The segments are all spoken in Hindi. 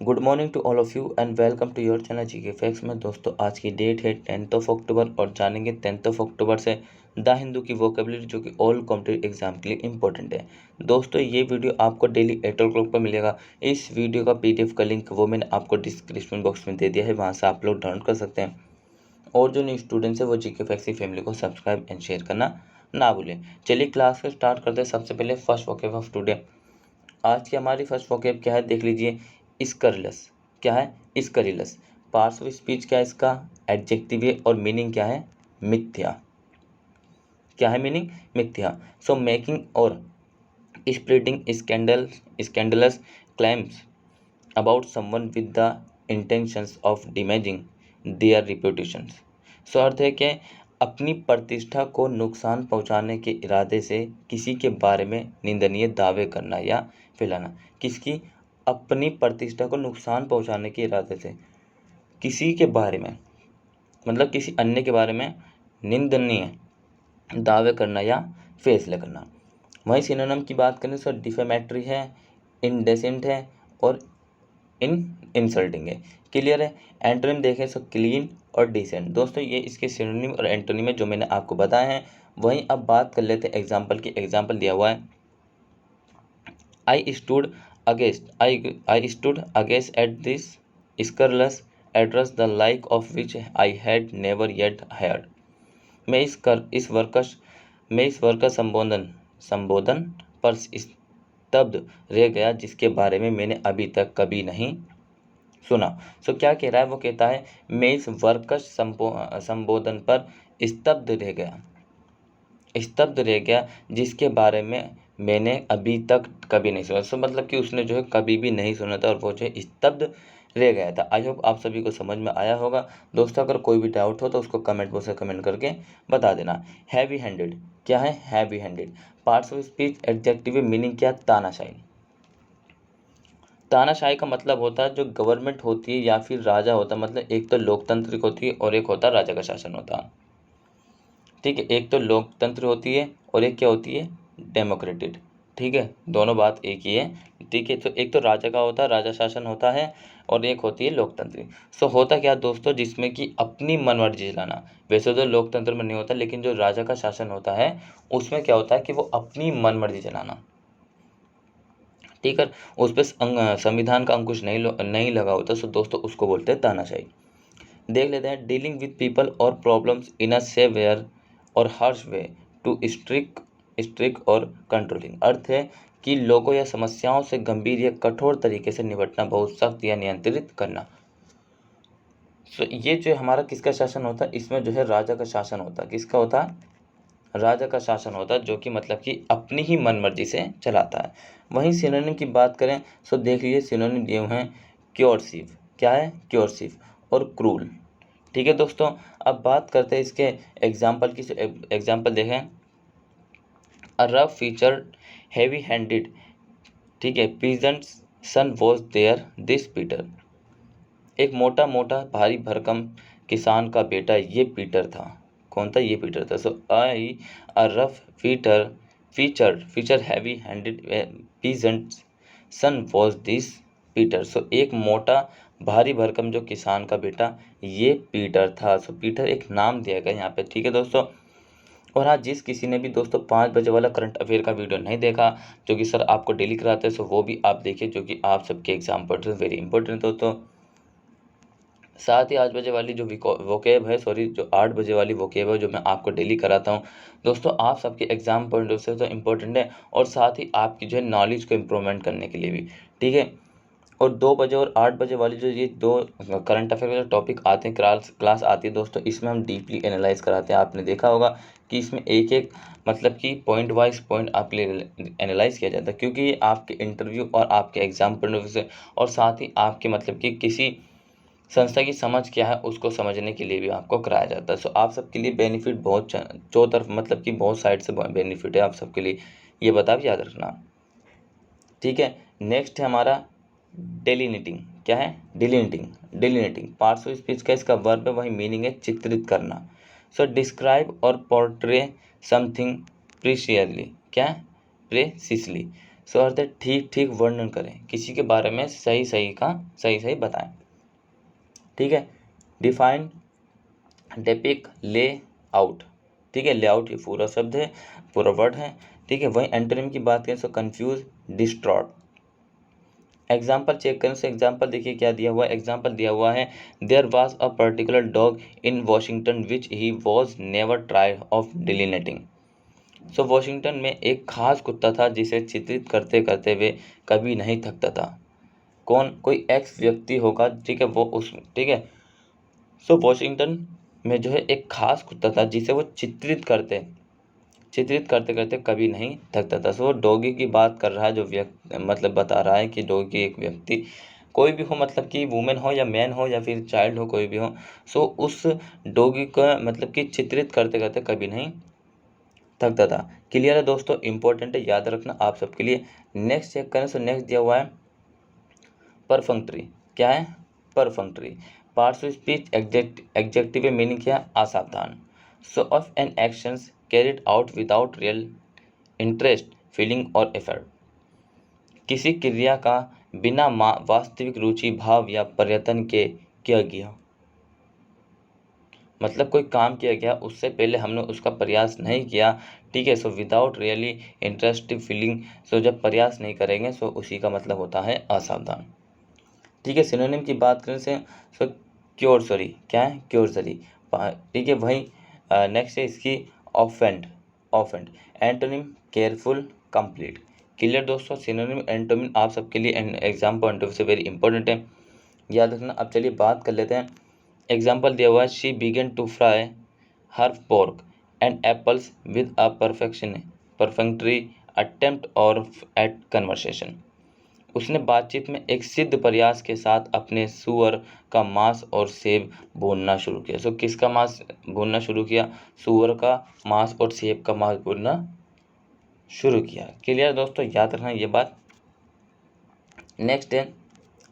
Good morning to all of you and welcome to your channel GK facts में। दोस्तों आज की डेट है 10 अक्टूबर और जानेंगे 10 अक्टूबर से द हिंदू की वोकेबलरी जो कि ऑल कॉम्पिटिटिव एग्जाम के लिए इंपॉर्टेंट है। दोस्तों ये वीडियो आपको डेली 8 o'clock पर मिलेगा। इस वीडियो का PDF का लिंक वो मैंने आपको डिस्क्रिप्शन बॉक्स में दे दिया है, वहाँ से आप लोग डाउनलोड कर सकते हैं। और जो न्यू स्टूडेंट्स है वो जीके फैक्ट्स की फैमिली को सब्सक्राइब एंड शेयर करना ना भूलें। चलिए क्लास को स्टार्ट करते हैं। सबसे पहले फर्स्ट वोकेब ऑफ टुडे। आज की हमारी फर्स्ट वोकेब क्या है देख लीजिए। स्करलेस क्या है? स्करीलस। पार्ट्स ऑफ स्पीच क्या है इसका? एडजेक्टिव है और मीनिंग क्या है? मिथ्या। क्या है मीनिंग? मिथ्या। सो मेकिंग और spreading scandalous claims about someone with the intentions of damaging their reputations. So अर्थ है कि अपनी प्रतिष्ठा को नुकसान पहुंचाने के इरादे से किसी के बारे में निंदनीय दावे करना या फैलाना। किसकी? अपनी प्रतिष्ठा को नुकसान पहुंचाने के इरादे से किसी के बारे में, मतलब किसी अन्य के बारे में निंदनीय दावे करना या फैसला करना। वहीं सिनोनिम की बात करें तो डिफेमेटरी है, इंडेसेंट है और इंसल्टिंग है। क्लियर है? एंटोनिम देखें तो क्लीन और डिसेंट। दोस्तों ये इसके सिनोनिम और एंटोनिम है जो मैंने आपको बताए हैं। वहीं अब बात कर लेते हैं एग्जाम्पल की। एग्जाम्पल दिया हुआ है, I stood against at this scurrilous address the like of which I had never yet heard। मैं इस वर्ग का संबोधन पर स्तब्ध रह गया जिसके बारे में मैंने अभी तक कभी नहीं सुना। सो क्या कह रहा है? वो कहता है मैं इस वर्ग का संबोधन पर स्तब्ध रह गया जिसके बारे में मैंने अभी तक कभी नहीं सुना। सो मतलब कि उसने जो है कभी भी नहीं सुना था और वो जो है स्तब्ध रह गया था। आई होप आप सभी को समझ में आया होगा। दोस्तों अगर कोई भी डाउट हो तो उसको कमेंट बॉक्स में कमेंट करके बता देना। हैवी हैंडेड क्या है? Heavy handed. Parts of speech adjective meaning क्या? तानाशाही। तानाशाही का मतलब होता है जो गवर्नमेंट होती है या फिर राजा होता है, मतलब एक तो लोकतांत्रिक होती है और एक होता है राजा का शासन होता है। ठीक है, एक तो लोकतंत्र होती है और एक क्या होती है? डेमोक्रेटिक। ठीक है, दोनों बात एक ही है। ठीक है, तो एक तो राजा का होता है, राजा शासन होता है, और एक होती है लोकतंत्र। सो होता क्या दोस्तों, जिसमें कि अपनी मनमर्जी चलाना। वैसे तो लोकतंत्र में नहीं होता, लेकिन जो राजा का शासन होता है उसमें क्या होता है कि वो अपनी मनमर्जी चलाना। ठीक है, उस पर संविधान का अंकुश नहीं लगा होता। सो दोस्तों उसको बोलते हैं तानाशाही। देख लेते हैं, डीलिंग विद पीपल और प्रॉब्लम्स इन अ सेवियर और हार्श वे टू स्ट्रिक और कंट्रोलिंग। अर्थ है कि लोगों या समस्याओं से गंभीर या कठोर तरीके से निपटना, बहुत सख्त या नियंत्रित करना। सो ये जो हमारा किसका शासन होता है? इसमें जो है राजा का शासन होता है। किसका होता है? राजा का शासन होता है, जो कि मतलब कि अपनी ही मनमर्जी से चलाता है। वहीं सिनोनिम की बात करें तो देख लीजिए, सिनोनिम दिए हुए हैं क्योरसिव। क्या है? क्योरसिव और क्रूल। ठीक है दोस्तों, अब बात करते हैं इसके एग्जाम्पल की। एग्जाम्पल देखें, a rough featured heavy handed, ठीक है, peasant son was there this Peter. एक मोटा मोटा भारी भरकम किसान का बेटा ये पीटर था। कौन था? ये पीटर था। So I a rough feature heavy handed peasant son was this Peter. So एक मोटा भारी भरकम जो किसान का बेटा ये पीटर था। सो पीटर एक नाम दिया गया यहाँ पे। ठीक है दोस्तों, और हाँ, जिस किसी ने भी दोस्तों 5 बजे वाला करंट अफेयर का वीडियो नहीं देखा, जो कि सर आपको डेली कराते हैं, सो वो भी आप देखिए, जो कि आप सबके एग्जाम पर वेरी इंपॉर्टेंट दोस्तों। साथ ही 8 बजे वाली जो वोकेब है, सॉरी, जो 8 बजे वाली वोकेब है जो मैं आपको डेली कराता हूँ दोस्तों, आप सबके एग्जाम पॉइंट ऑफ से तो इम्पोर्टेंट है, और साथ ही आपकी जो है नॉलेज को इम्प्रूवमेंट करने के लिए भी। ठीक है, और 2 बजे और 8 बजे वाली जो ये दो करंट अफेयर के जो टॉपिक आते हैं, क्लास आती है दोस्तों, इसमें हम डीपली एनालाइज कराते हैं। आपने देखा होगा कि इसमें एक एक मतलब कि पॉइंट वाइज पॉइंट आपके लिए एनालाइज किया जाता है, क्योंकि ये आपके इंटरव्यू और आपके एग्जाम पॉइंट ऑफ से, और साथ ही आपके मतलब कि किसी संस्था की समझ क्या है उसको समझने के लिए भी आपको कराया जाता है। सो आप सबके लिए बेनिफिट बहुत चौतरफ, मतलब कि बहुत साइड से बेनिफिट है आप सबके लिए, ये बता भी याद रखना। ठीक है, नेक्स्ट है हमारा डेलिनेटिंग। क्या है? डेलिनेटिंग पार्ट्स ऑफ स्पीच का इसका वर्ब है, वही मीनिंग है चित्रित करना। सो डिस्क्राइब और पोर्ट्रे समथिंग प्रीशियसली। क्या है? प्रेसिसली। सो अर्थ है ठीक ठीक वर्णन करें, किसी के बारे में सही सही का सही सही बताएं। ठीक है। डिफाइन, डेपिक, ले आउट। ठीक है, ले आउट ये पूरा शब्द है, पूरा वर्ड है। ठीक है। वहीं एंटोनिम की बात करें तो कंफ्यूज, डिस्ट्रॉट। एग्जाम्पल चेक करें तो एग्जाम्पल देखिए क्या दिया हुआ है। एग्जाम्पल दिया हुआ है, there was a particular dog in Washington which he was never tired of delineating. So Washington में एक खास कुत्ता था जिसे चित्रित करते करते वे कभी नहीं थकता था। कौन? कोई एक्स व्यक्ति होगा। ठीक है, वो उस ठीक है। सो वॉशिंगटन में जो है एक खास कुत्ता था जिसे वो चित्रित करते करते कभी नहीं थकता था। सो वो डॉगी की बात कर रहा है, जो व्यक्ति मतलब बता रहा है कि डॉगी एक व्यक्ति कोई भी हो, मतलब कि वुमेन हो या मैन हो या फिर चाइल्ड हो, कोई भी हो। सो उस डॉगी का मतलब कि चित्रित करते करते कभी नहीं थकता था। क्लियर है दोस्तों? इंपॉर्टेंट है, याद रखना आप सबके लिए। नेक्स्ट चेक करें तो नेक्स्ट दिया हुआ है परफंक्ट्री। क्या है? Perfunctory. Parts of speech adjective meaning क्या है? असावधान। So of an actions carried out without real interest, feeling और एफर्ट। किसी क्रिया का बिना वास्तविक रुचि, भाव या प्रयत्न के किया गया। मतलब कोई काम किया गया, उससे पहले हमने उसका प्रयास नहीं किया। ठीक है। सो विदाउट रियली इंटरेस्टिव फीलिंग, सो जब प्रयास नहीं करेंगे सो उसी का मतलब होता है असावधान। ठीक है। सिनोनिम की बात करें से सो क्योरसरी। क्या है? क्योरसरी। ठीक है। वहीं नेक्स्ट है इसकी offend. Offend antonym careful, complete. Clear दोस्तों? सिनोनिम एंटोनिम आप सबके लिए एग्जाम पॉइंट ऑफ से वेरी इंपॉर्टेंट है, याद रखना। अब चलिए बात कर लेते हैं। एग्जाम्पल दिया हुआ है, she began to fry her pork and apples with a perfunctory attempt और एट कन्वर्सेशन। उसने बातचीत में एक सिद्ध प्रयास के साथ अपने सूअर का मांस और सेब भूनना शुरू किया। सो किसका मांस भूनना शुरू किया? सूअर का मांस और सेब का मांस भूनना शुरू किया। क्लियर दोस्तों? याद रखना ये बात। नेक्स्ट है,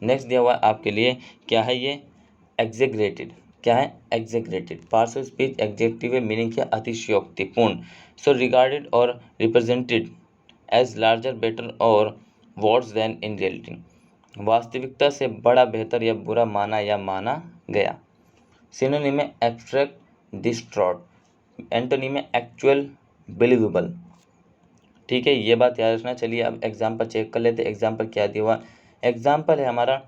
नेक्स्ट दिया हुआ है आपके लिए, क्या है ये? एग्जेग्रेटेड। क्या है? Exaggerated. Parts of speech adjective meaning क्या? अतिशयोक्तिपूर्ण। सो रिगार्डेड और रिप्रेजेंटेड एज लार्जर, बेटर और वर्स देन इन रियलिटी। वास्तविकता से बड़ा, बेहतर या बुरा माना या माना गया। सिनोनिम में एब्स्ट्रैक्ट, डिस्ट्रॉट। एंटोनिम में एक्चुअल, बिलीवेबल। ठीक है, ये बात याद रखना। चलिए अब एग्जाम्पल चेक कर लेते हैं। एग्जाम्पल क्या दिया हुआ? एग्जाम्पल है हमारा,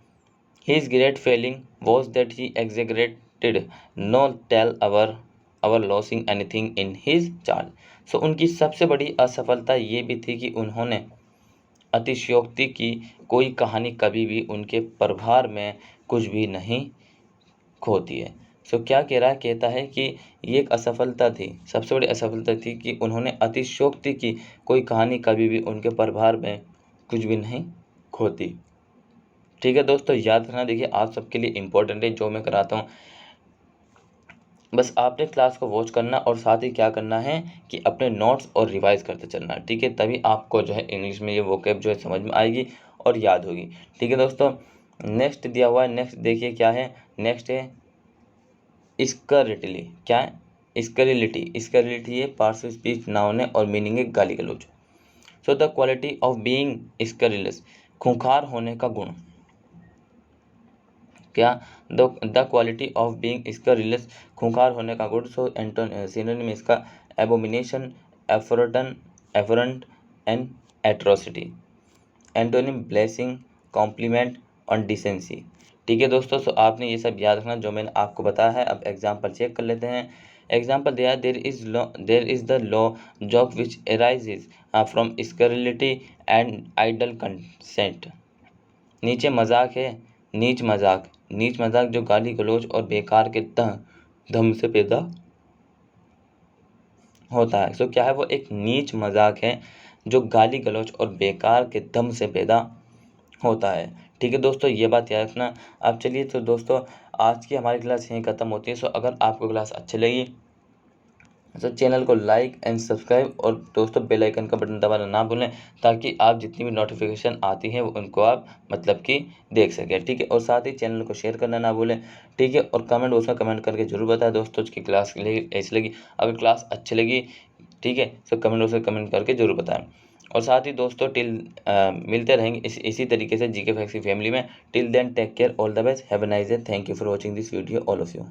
His great failing was that he exaggerated no tell our losing anything in his charge. So उनकी सबसे बड़ी असफलता ये भी थी कि उन्होंने अतिशयोक्ति की, कोई कहानी कभी भी उनके प्रभार में कुछ भी नहीं खोती है। सो क्या कह रहा है? कहता है कि ये एक असफलता थी, सबसे बड़ी असफलता थी कि उन्होंने अतिशयोक्ति की, कोई कहानी कभी भी उनके प्रभार में कुछ भी नहीं खोती। ठीक है दोस्तों, याद रखना। देखिए आप सबके लिए इंपॉर्टेंट है जो मैं कराता हूँ, बस आपने क्लास को वॉच करना और साथ ही क्या करना है कि अपने नोट्स और रिवाइज करते चलना। ठीक है, तभी आपको जो है इंग्लिश में ये वोकैब जो है समझ में आएगी और याद होगी। ठीक है दोस्तों, नेक्स्ट दिया हुआ है। नेक्स्ट देखिए क्या है? नेक्स्ट है स्करिलिटी। क्या है? स्करिलिटी। स्करिलिटी है पार्ट्स ऑफ स्पीच, नाउन है और मीनिंग है गाली गलौज। So the quality of being scurrilous, खूंखार होने का गुण। क्या? The quality of being scurrilous, खूंखार होने का गुण। सो सिनोनिम इसका abomination, affront and atrocity. Antonym blessing, compliment और डिसेंसी। ठीक है दोस्तों, सो आपने ये सब याद रखना जो मैंने आपको बताया है। अब एग्जाम्पल चेक कर लेते हैं। एग्जाम्पल दिया, there is the low joke which arises from scurrility and idle consent. नीचे मजाक है, नीच मजाक। नीच मजाक जो गाली गलौज और बेकार के धम से पैदा होता है। सो क्या है? वो एक नीच मजाक है जो गाली गलौज और बेकार के दम से पैदा होता है। ठीक है दोस्तों, ये बात याद रखना। अब चलिए तो दोस्तों आज की हमारी क्लास यहीं ख़त्म होती है। सो अगर आपको क्लास अच्छी लगी तो चैनल को लाइक एंड सब्सक्राइब और दोस्तों बेल आइकन का बटन दबाना ना भूलें, ताकि आप जितनी भी नोटिफिकेशन आती हैं उनको आप मतलब कि देख सकें। ठीक है, और साथ ही चैनल को शेयर करना ना भूलें। ठीक है, और कमेंट बॉक्स में कमेंट करके जरूर बताएं दोस्तों की क्लास के लिए ऐसी लगी। अगर क्लास अच्छी लगी, ठीक है, तो कमेंट बॉक्स में कमेंट करके जरूर बताएं। और साथ ही दोस्तों मिलते रहेंगे इसी तरीके से जीके फैक्ट्स की फैमिली में। Till then take care, all the best, have a nice day, thank you for watching this video all of you.